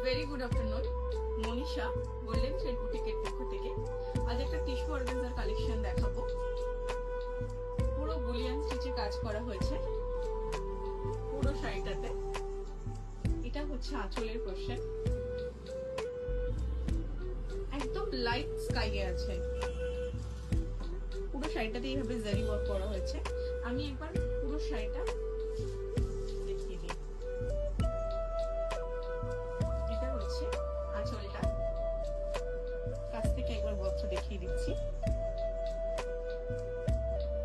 Very good afternoon, Manisha golden thread বুটিকের পক্ষ থেকে আজ একটা টিস্যু অর্গানজার কালেকশন দেখাবো। পুরো বুলিয়ান স্টিচে কাজ করা হয়েছে পুরো শাড়িটাতে। এটা হচ্ছে আঁচলের পোরশন, একদম লাইট স্কাইয়ে আছে। পুরো শাড়িটাতে এইভাবে জারি ওয়ার্ক করা হয়েছে। আমি একবার পুরো শাড়িটা দেখিয়ে দিই। এটা হচ্ছে আঁচলটা, কাছ থেকে একবার ওয়ার্কটা দেখিয়ে দিচ্ছি।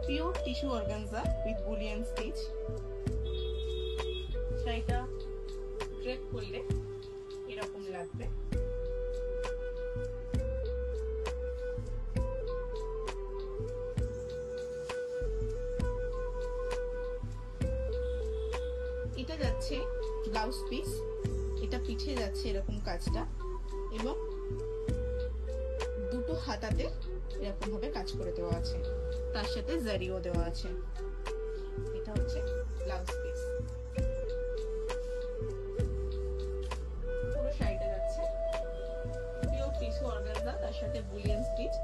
Pure tissue organza with Boolean stitch. শাড়িটা ড্রেপ করলে এরকম লাগবে। এটা যাচ্ছে ব্লাউজ পিস, এটা পিছে যাচ্ছে এরকম কাজটা, এবং দুটো হাতাতে এরকম ভাবে কাজ করে দেওয়া আছে, তার সাথে জারিও দেওয়া আছে। এটা হচ্ছে ব্লাউজ পিস। পুরো শাড়িটা যাচ্ছে পিওর টিস্যু অর্গানজা, তার সাথে বুলিয়ান স্টিচ।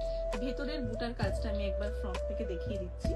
ভেতরের বুটার কাজটা আমি একবার ফ্রন্ট থেকে দেখিয়ে দিচ্ছি।